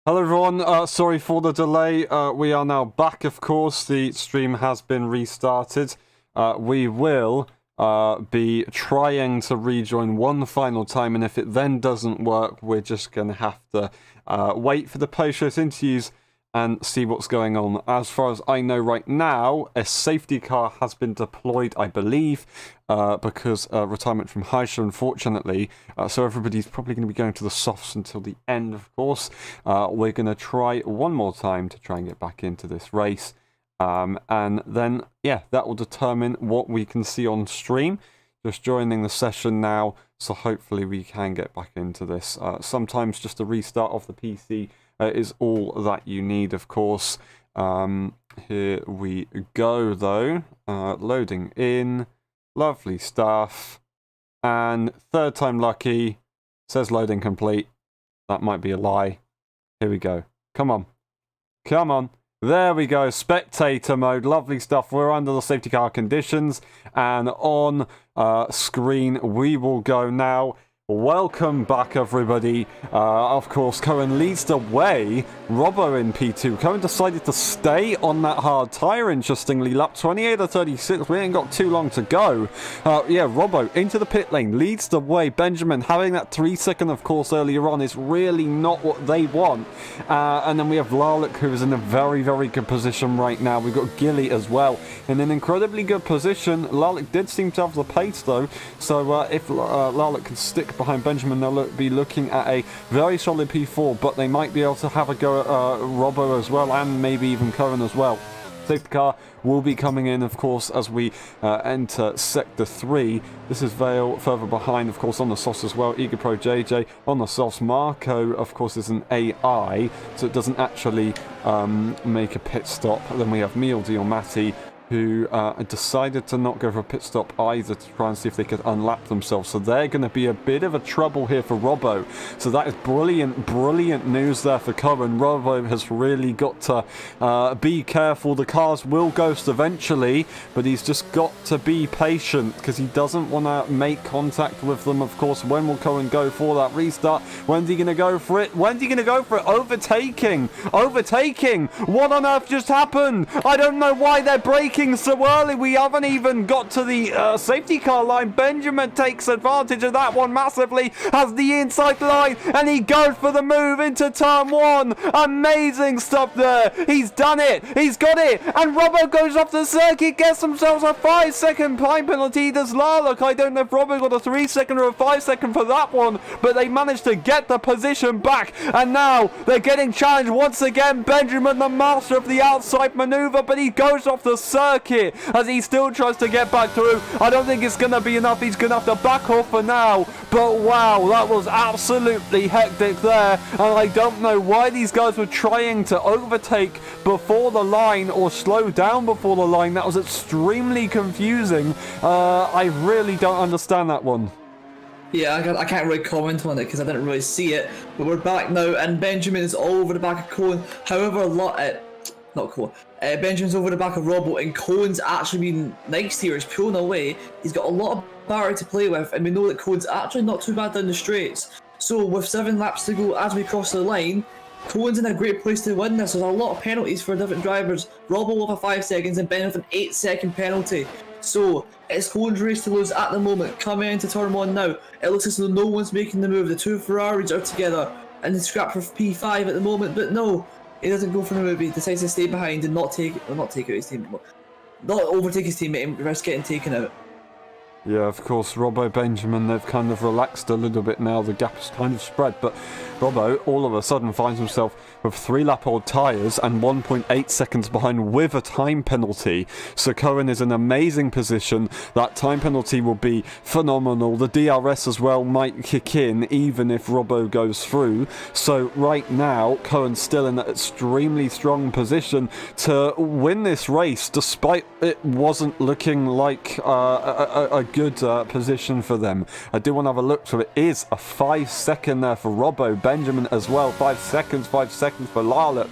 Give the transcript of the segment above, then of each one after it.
Hello everyone, sorry for the delay. We are now back, of course. The stream has been restarted. We will be trying to rejoin one final time, and if it then doesn't work, we're just going to have to wait for the post-show interviews and see what's going on. As far as I know right now, a safety car has been deployed, I believe, because retirement from high show, unfortunately. So everybody's probably going to be going to the softs until the end, of course. We're going to try one more time to try and get back into this race. And then, yeah, that will determine what we can see on stream. Just joining the session now, so hopefully we can get back into this. Sometimes just a restart of the PC is all that you need, of course. Here we go, though. Loading in. Lovely stuff. And third time lucky. Says loading complete. That might be a lie. Here we go. Come on. Come on. There we go. Spectator mode. Lovely stuff. We're under the safety car conditions. And on screen we will go now. Welcome back, everybody. Of course, Cohen leads the way. Robbo in P2. Cohen decided to stay on that hard tyre, interestingly. Lap 28 or 36. We ain't got too long to go. Yeah, Robbo into the pit lane. Leads the way. Benjamin having that 3 second, of course, earlier on is really not what they want. And then we have Larlick, who is in a very, very good position right now. We've got Gilly as well in an incredibly good position. Larlick did seem to have the pace, though. So if Larlick can stick behind Benjamin, they'll be looking at a very solid P4, but they might be able to have a go at Robbo as well, and maybe even Cohen as well. Safety car will be coming in, of course, as we enter Sector 3. This is Vale further behind, of course, on the softs as well. Eager Pro JJ on the softs. Marco, of course, is an AI, so it doesn't actually make a pit stop. Then we have Mealdy or Matty, who decided to not go for a pit stop either, to try and see if they could unlap themselves. So they're going to be a bit of a trouble here for Robbo. So that is brilliant, brilliant news there for Cohen. Robbo has really got to be careful. The cars will ghost eventually, but he's just got to be patient because he doesn't want to make contact with them, of course. When will Cohen go for that restart? When's he going to go for it? When's he going to go for it? Overtaking! Overtaking! What on earth just happened? I don't know why they're braking so early. We haven't even got to the safety car line. Benjamin takes advantage of that one massively, has the inside line, and he goes for the move into turn one. Amazing stuff there. He's done it. He's got it. And Robbo goes off the circuit, gets themselves a 5 second time penalty. Does Larlock. I don't know if Robbo got a 3 second or a 5 second for that one, but they managed to get the position back, and now they're getting challenged once again. Benjamin, the master of the outside maneuver, but he goes off the circuit as he still tries to get back through. I don't think it's going to be enough. He's going to have to back off for now. But wow, that was absolutely hectic there. And I don't know why these guys were trying to overtake before the line or slow down before the line. That was extremely confusing. I really don't understand that one. Yeah, I can't really comment on it because I didn't really see it. But we're back now, and Benjamin is all over the back of Cohen. However, not Cohen. Benjamin's over the back of Robbo, and Cohen's actually been nice here. He's pulling away. He's got a lot of battery to play with, and we know that Cohen's actually not too bad down the straights. So with 7 laps to go as we cross the line, Cohen's in a great place to win this. There's a lot of penalties for different drivers. Robbo with a 5 seconds and Ben with an 8 second penalty. So it's Cohen's race to lose at the moment. Coming into turn 1 now, it looks as though no one's making the move. The two Ferraris are together and the scrap for P5 at the moment, but no. He doesn't go for the move. He decides to stay behind and not take out his teammate, not overtake his teammate and risk getting taken out. Yeah, of course, Robbo, Benjamin, they've kind of relaxed a little bit now. The gap's kind of spread, but Robbo all of a sudden finds himself with 3-lap-old tyres and 1.8 seconds behind with a time penalty. So Cohen is in an amazing position. That time penalty will be phenomenal. The DRS as well might kick in even if Robbo goes through. So right now, Cohen's still in an extremely strong position to win this race, despite it wasn't looking like a good position for them. I do want to have a look, so it is a 5 second there for Robbo. Benjamin as well, 5 seconds for Laluk.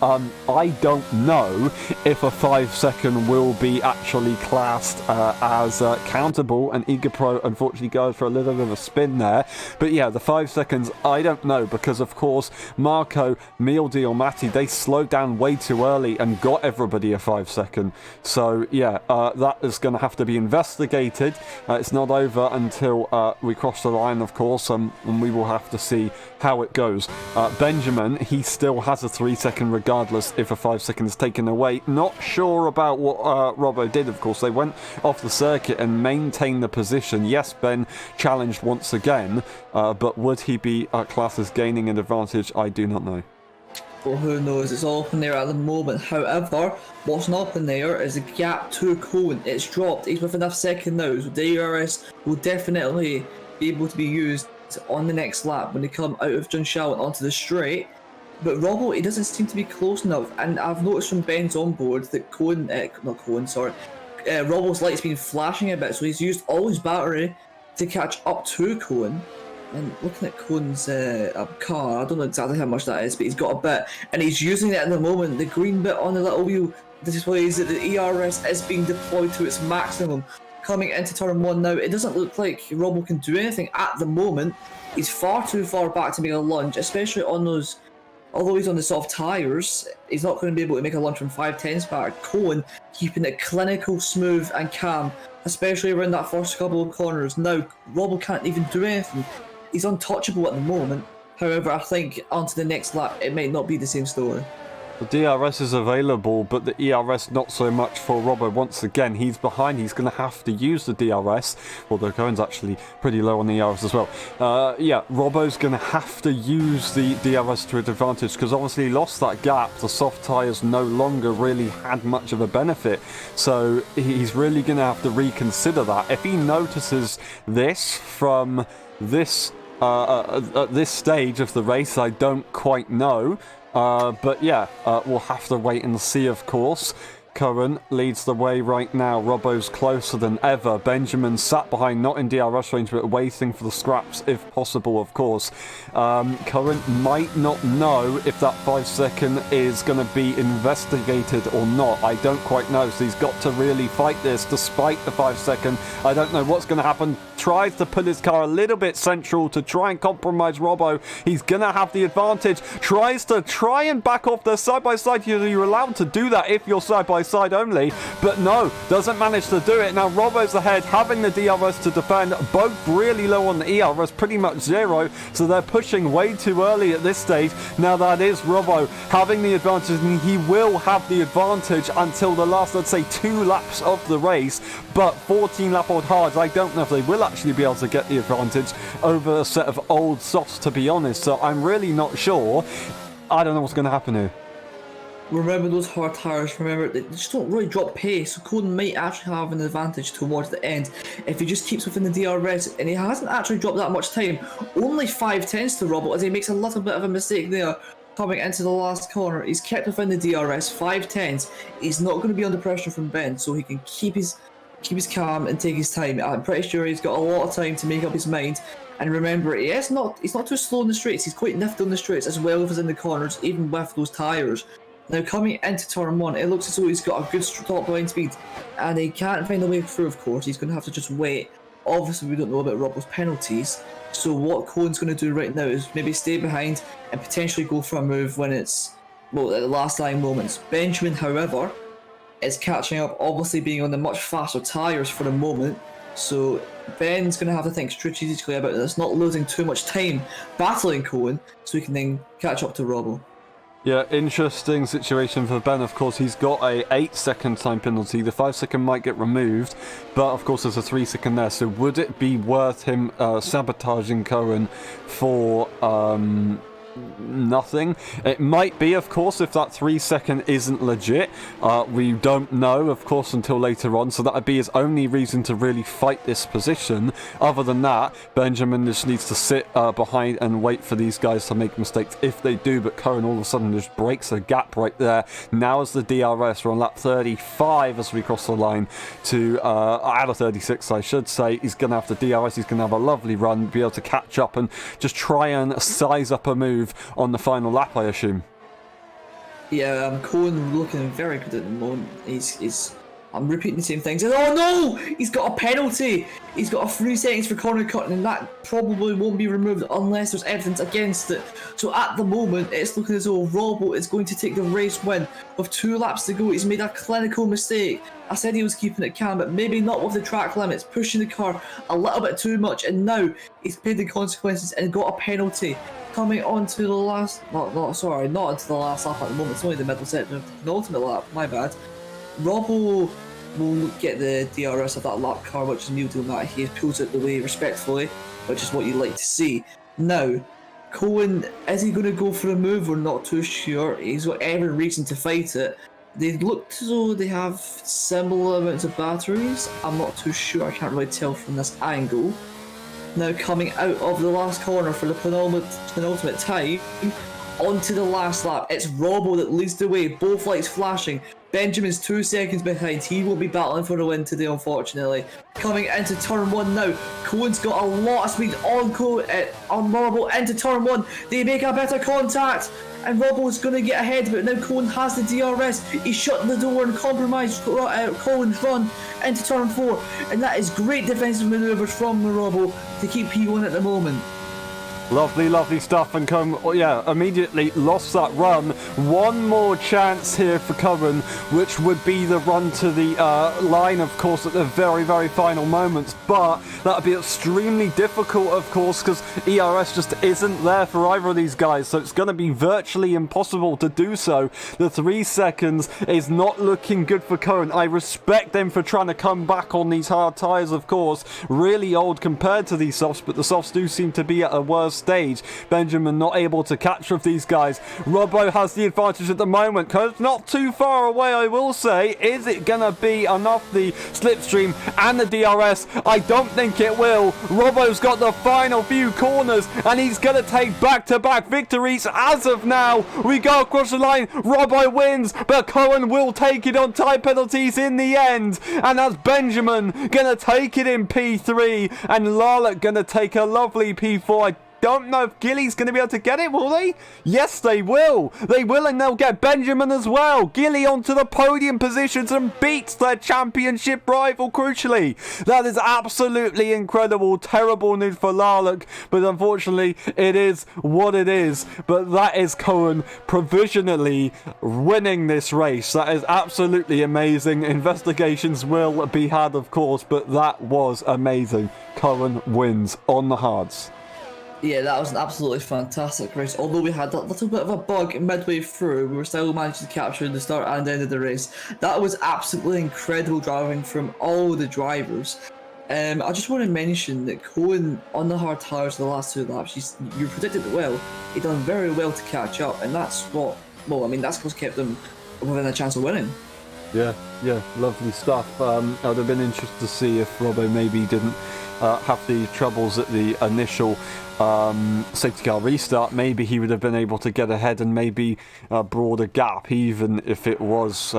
I don't know if a 5 second will be actually classed as countable, and EagerPro unfortunately goes for a little bit of a spin there. But yeah, the 5 seconds, I don't know, because of course Marco, Mildy or Matty, they slowed down way too early and got everybody a 5 second. So yeah, that is going to have to be investigated. It's not over until we cross the line, of course, and we will have to see how it goes. Benjamin, he still has a 3 second regardless if a 5 second is taken away. Not sure about what Robbo did, of course. They went off the circuit and maintained the position. Yes, Ben challenged once again, but would he be classed as gaining an advantage? I do not know. Well, who knows? It's all up in there at the moment. However, what's not up in there is the gap to Cohen. It's dropped. He's with enough second now, so the DRS will definitely be able to be used on the next lap when they come out of Junshao and onto the straight. But Robbo, he doesn't seem to be close enough, and I've noticed from Ben's onboard that Robbo's light's been flashing a bit, so he's used all his battery to catch up to Cohen. And looking at Cohen's car, I don't know exactly how much that is, but he's got a bit, and he's using it at the moment. The green bit on the little wheel displays that the ERS is being deployed to its maximum. Coming into turn 1 now, it doesn't look like Robbo can do anything at the moment. He's far too far back to make a lunge, especially on those. Although he's on the soft tyres, he's not going to be able to make a lunge from 5/10s back. Cohen keeping it clinical, smooth and calm, especially around that first couple of corners. Now, Robbo can't even do anything. He's untouchable at the moment. However, I think onto the next lap, it might not be the same story. The DRS is available, but the ERS not so much for Robbo. Once again, he's behind. He's going to have to use the DRS, although Cohen's actually pretty low on the ERS as well. Yeah, Robbo's going to have to use the DRS to his advantage, because obviously he lost that gap. The soft tyres no longer really had much of a benefit, so he's really going to have to reconsider that. If he notices this from this at this stage of the race, I don't quite know. But yeah, we'll have to wait and see, of course. Curran leads the way right now. Robbo's closer than ever. Benjamin sat behind, not in DRS range, but waiting for the scraps if possible, of course. Curran might not know if that 5 second is going to be investigated or not. I don't quite know, so he's got to really fight this despite the 5 second. I don't know what's going to happen. Tries to put his car a little bit central to try and compromise Robbo. He's going to have the advantage. Tries and back off the side-by-side. You're allowed to do that if you're side-by-side only, but no, doesn't manage to do it. Now Robbo's ahead, having the DRS to defend, both really low on the ERS, pretty much zero, so they're pushing way too early at this stage. Now that is Robbo having the advantage, and he will have the advantage until the last, let's say, 2 laps of the race, but 14 lap old hards, I don't know if they will actually be able to get the advantage over a set of old softs, to be honest, so I'm really not sure. I don't know what's going to happen here. Remember those hard tyres, remember, they just don't really drop pace, so Cohen might actually have an advantage towards the end if he just keeps within the DRS, and he hasn't actually dropped that much time, only 5/10s to Robbo, as he makes a little bit of a mistake there coming into the last corner. He's kept within the DRS, 5/10s, he's not going to be under pressure from Ben, so he can keep his calm and take his time. I'm pretty sure he's got a lot of time to make up his mind. And remember, he's not too slow in the straights, he's quite nifty on the straights as well as in the corners, even with those tyres. Now coming into turn 1, it looks as though he's got a good top line speed, and he can't find a way through, of course. He's going to have to just wait. Obviously, we don't know about Robbo's penalties, so what Cohen's going to do right now is maybe stay behind and potentially go for a move when it's, well, at the last dying moments. Benjamin, however, is catching up, obviously being on the much faster tyres for the moment, so Ben's going to have to think strategically about this, not losing too much time battling Cohen, so he can then catch up to Robbo. Yeah, interesting situation for Ben. Of course, he's got a 8 second time penalty. The 5 second might get removed, but of course there's a 3 second there. So would it be worth him sabotaging Cohen for nothing. It might be, of course, if that 3 second isn't legit. We don't know, of course, until later on, so that would be his only reason to really fight this position. Other than that, Benjamin just needs to sit behind and wait for these guys to make mistakes if they do, but Cohen all of a sudden just breaks a gap right there. Now as the DRS, we're on lap 35 as we cross the line to out of 36, I should say. He's going to have the DRS, he's going to have a lovely run, be able to catch up and just try and size up a move on the final lap, I assume. Yeah, Cohen looking very good at the moment. I'm repeating the same things. Oh no! He's got a penalty! He's got a 3 seconds for corner cutting, and that probably won't be removed unless there's evidence against it. So at the moment, it's looking as though Robbo is going to take the race win. With 2 laps to go, he's made a clinical mistake. I said he was keeping it calm, but maybe not with the track limits, pushing the car a little bit too much, and now he's paid the consequences and got a penalty. Coming on to the last, not into the last lap at the moment, it's only the middle section of the penultimate lap, my bad. Robbo will get the DRS of that lap car, which is new doing that. He pulls it the way respectfully, which is what you like to see. Now, Cohen, is he going to go for a move? We're not too sure. He's got every reason to fight it. They look as though they have similar amounts of batteries. I'm not too sure, I can't really tell from this angle. Now coming out of the last corner for the penultimate time, onto the last lap. It's Robbo that leads the way, both lights flashing. Benjamin's 2 seconds behind. He won't be battling for the win today, unfortunately. Coming into turn 1 now. Cohen's got a lot of speed on Robbo into turn 1. They make a bit of contact. And Robbo's going to get ahead, but now Cohen has the DRS. He's shutting the door and compromised Cohen's run into turn 4. And that is great defensive manoeuvres from Robbo to keep P1 at the moment. Lovely, lovely stuff, and Cohen, immediately lost that run. One more chance here for Cohen, which would be the run to the line, of course, at the very, very final moments. But that would be extremely difficult, of course, because ERS just isn't there for either of these guys, so it's going to be virtually impossible to do so. The 3 seconds is not looking good for Cohen. I respect them for trying to come back on these hard tyres, of course. Really old compared to these softs, but the softs do seem to be at a worse stage. Benjamin not able to catch up with these guys. Robbo has the advantage at the moment. Cohen's not too far away, I will say. Is it gonna be enough, the slipstream and the DRS? I don't think it will. Robbo's got the final few corners and he's gonna take back-to-back victories. As of now, we go across the line. Robbo wins, but Cohen will take it on time penalties in the end. And that's Benjamin gonna take it in P3 and Larlock gonna take a lovely P4. I don't know if Gilly's going to be able to get it, will they? Yes, they will. They will, and they'll get Benjamin as well. Gilly onto the podium positions and beats their championship rival, crucially. That is absolutely incredible. Terrible news for Larlock, but unfortunately, it is what it is. But that is Cohen provisionally winning this race. That is absolutely amazing. Investigations will be had, of course, but that was amazing. Cohen wins on the hards. Yeah, that was an absolutely fantastic race. Although we had that little bit of a bug midway through, we were still managing to capture the start and end of the race. That was absolutely incredible driving from all the drivers. I just want to mention that Cohen on the hard tyres the last 2 laps, you predicted it well. He done very well to catch up, and that's what, that's what's kept them within a chance of winning. Yeah, lovely stuff. I'd have been interested to see if Robbo maybe didn't have the troubles at the initial safety car restart. Maybe he would have been able to get ahead and maybe broad a gap, even if it was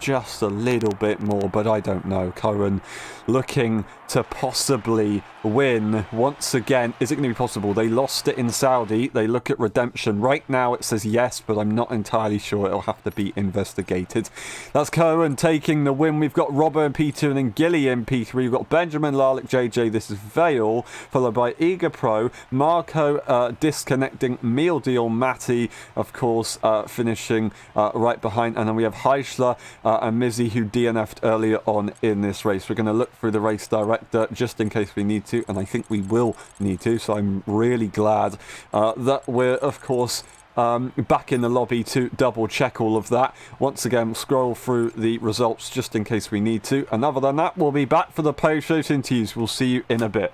just a little bit more, but I don't know. Cohen looking to possibly win once again. Is it going to be possible? They lost it in Saudi. They look at redemption. Right now it says yes, but I'm not entirely sure. It'll have to be investigated. That's Cohen taking the win. We've got Robbo in P2 and then Gilly in P3. We've got Benjamin, Larlock, JJ. This is Vale, followed by Eager Pro, Marco disconnecting, Meal Deal, Matty, of course, finishing right behind. And then we have Heischler and Mizzy, who DNF'd earlier on in this race. We're going to look through the race director just in case we need to, and I think we will need to, so I'm really glad that we're, of course, back in the lobby to double check all of that. Once again, scroll through the results just in case we need to, and other than that, we'll be back for the post-race interviews. We'll see you in a bit.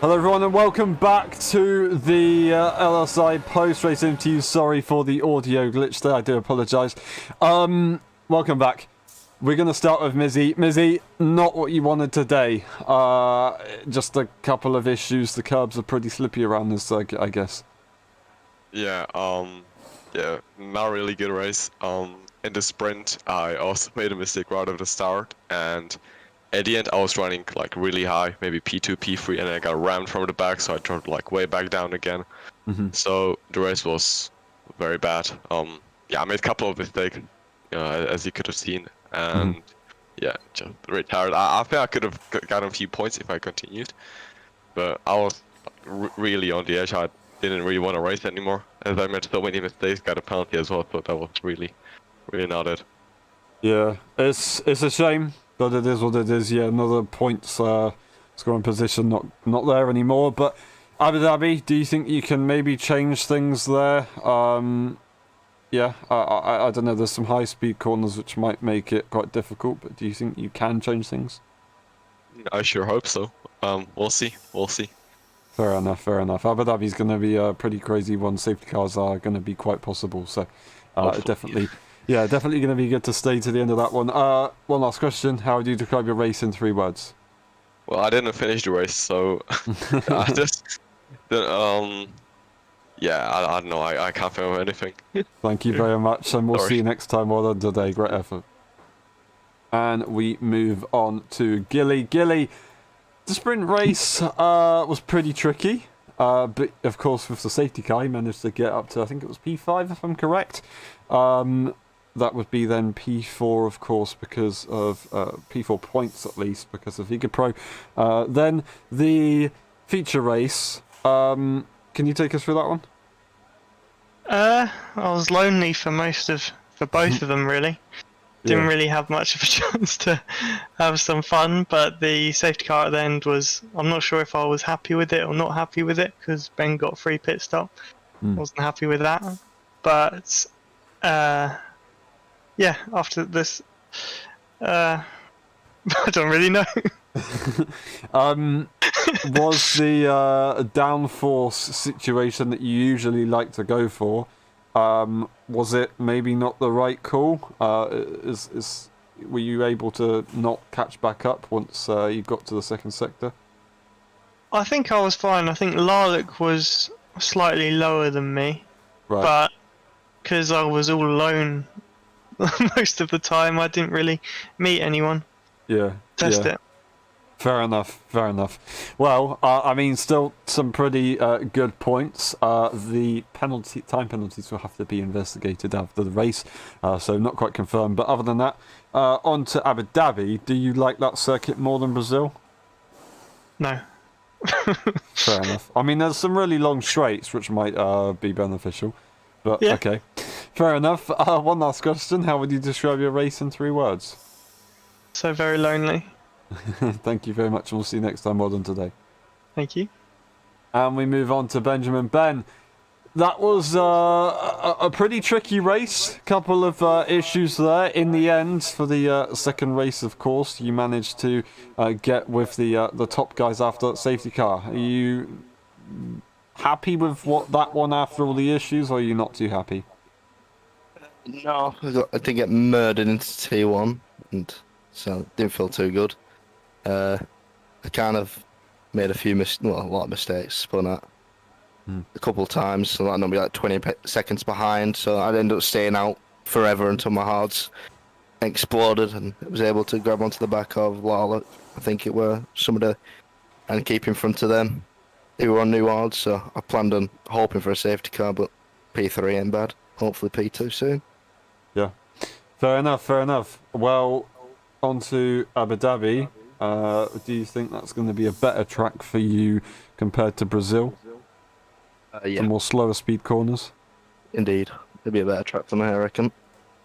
Hello everyone and welcome back to the LSI post-race interview. Sorry for the audio glitch there, I do apologise. Welcome back. We're going to start with Mizzy. Mizzy, not what you wanted today. Just a couple of issues. The curbs are pretty slippy around this circuit, I guess. Yeah, not a really good race. In the sprint, I also made a mistake right at the start, and at the end, I was running like really high, maybe P2, P3, and then I got rammed from the back, so I dropped like way back down again. So the race was very bad. Yeah, I made a couple of mistakes, as you could have seen, and yeah, just really tired. I think I could have gotten a few points if I continued, but I was really on the edge. I didn't really want to race anymore, as I made so many mistakes, got a penalty as well, so that was really not it. Yeah, it's a shame. But it is what it is. Yeah, another points scoring position not there anymore. But Abu Dhabi, do you think you can maybe change things there? Yeah, I don't know. There's some high speed corners which might make it quite difficult. But do you think you can change things? I sure hope so. We'll see. We'll see. Fair enough. Fair enough. Abu Dhabi's going to be a pretty crazy one. Safety cars are going to be quite possible. So definitely. Yeah, definitely going to be good to stay to the end of that one. One last question. How would you describe your race in 3 words? Well, I didn't finish the race, so I just, yeah, I don't know. I can't think of anything. Thank you very much, and we'll see you next time. Well done today. Great effort. And we move on to Gilly. Gilly, the sprint race was pretty tricky. But of course, with the safety car, he managed to get up to, I think it was P5, if I'm correct. That would be then P4, of course, because of P4 points at least, because of Vega Pro. Then the feature race. Can you take us through that one? I was lonely for both of them, really. Didn't really have much of a chance to have some fun, but the safety car at the end was, I'm not sure if I was happy with it or not happy with it, because Ben got a free pit stop. Wasn't happy with that. But yeah, after this, I don't really know. Was the downforce situation that you usually like to go for, was it maybe not the right call? Were you able to not catch back up once you got to the second sector? I think I was fine. I think Larlick was slightly lower than me, Right. but because I was all alone most of the time, I didn't really meet anyone. Yeah. Test it. Fair enough. Fair enough. Well, I mean, still some pretty good points. The time penalties will have to be investigated after the race, so not quite confirmed. But other than that, on to Abu Dhabi. Do you like that circuit more than Brazil? No. Fair enough. I mean, there's some really long straights which might be beneficial. But Yeah. okay. Fair enough. One last question. How would you describe your race in 3 words? So very lonely. Thank you very much, and we'll see you next time. Well done today. Thank you. And we move on to Benjamin. Ben, that was a pretty tricky race. Couple of issues there. In the end, for the second race, of course, you managed to get with the top guys after that safety car. Are you happy with that one after all the issues, or are you not too happy? No, I did get murdered into T1, and so it didn't feel too good. I kind of made a lot of mistakes, but a couple of times, so that number like 20 seconds behind, so I'd end up staying out forever until my hards exploded, and I was able to grab onto the back of Lala, I think it were, and keep in front of them who were on new hards, so I planned on hoping for a safety car, but P3 ain't bad. Hopefully P2 soon. Yeah. Fair enough, fair enough. Well, on to Abu Dhabi. Do you think that's going to be a better track for you compared to Brazil? Yeah, The more slower speed corners? indeed. It'll be a better track for me, I reckon.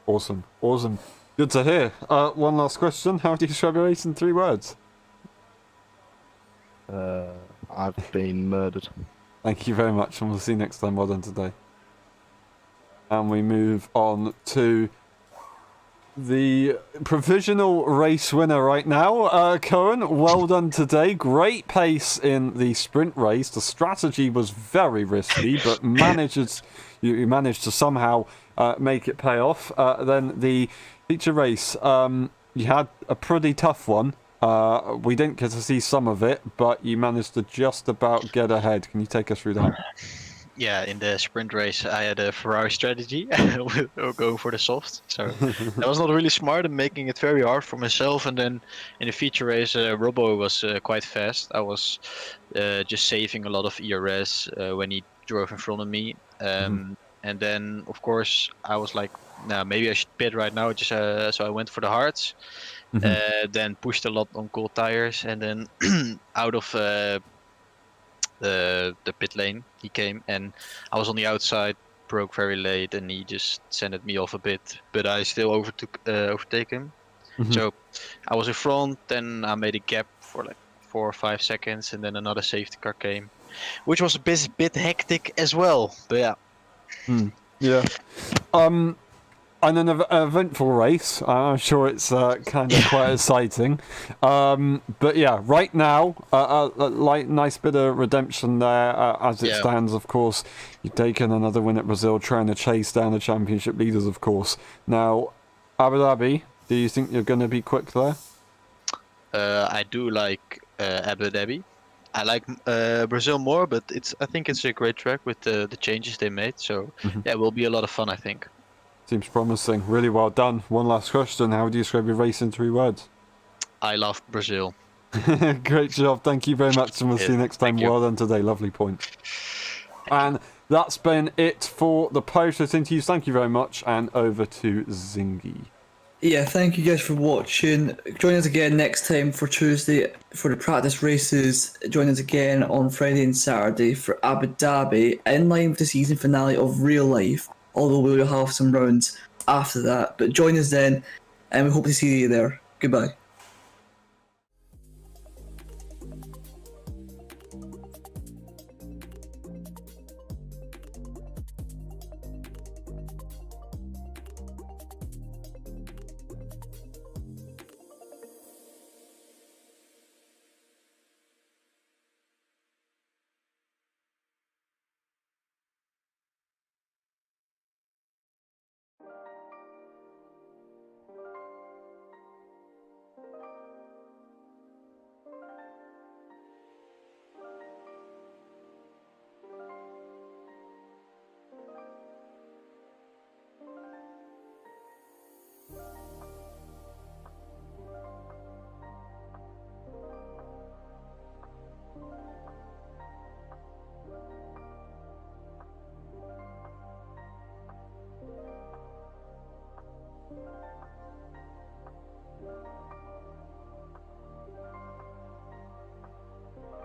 Awesome, awesome. Good to hear. One last question. How do you describe your race in 3 words? I've been murdered. Thank you very much, and we'll see you next time. Well done today. And we move on to the provisional race winner right now, Cohen. Well done today. Great pace in the sprint race. The strategy was very risky, but you managed to somehow make it pay off. Then the feature race, you had a pretty tough one. We didn't get to see some of it, but you managed to just about get ahead. Can you take us through that? Yeah, in the sprint race, I had a Ferrari strategy, going for the soft. So that was not really smart and making it very hard for myself. And then in the feature race, Robbo was quite fast. I was just saving a lot of ERS when he drove in front of me. And then, of course, I was like, nah, maybe I should pit right now. Just so I went for the hards. Then pushed a lot on cold tires, and then out of the pit lane he came, and I was on the outside, broke very late, and he just sent me off a bit, but I still overtake him. So I was in front, then I made a gap for like 4 or 5 seconds, and then another safety car came, which was a bit hectic as well, but yeah. Yeah. And an eventful race. I'm sure it's kind of quite exciting. But yeah, right now, nice bit of redemption there. As it stands, of course, you've taken another win at Brazil, trying to chase down the championship leaders, of course. Now, Abu Dhabi, do you think you're going to be quick there? I do like Abu Dhabi. I like Brazil more, but I think it's a great track with the changes they made. So yeah, it will be a lot of fun, I think. Seems promising. Really well done. One last question. How would you describe your race in 3 words? I love Brazil. Great job. Thank you very much, and we'll see you next time. Well done today. Lovely point. And that's been it for the post-race interviews. Thank you very much, and over to Zingy. Yeah, thank you guys for watching. Join us again next time for Tuesday for the practice races. Join us again on Friday and Saturday for Abu Dhabi, in line with the season finale of Real Life, although we will have some rounds after that. But join us then, and we hope to see you there. Goodbye.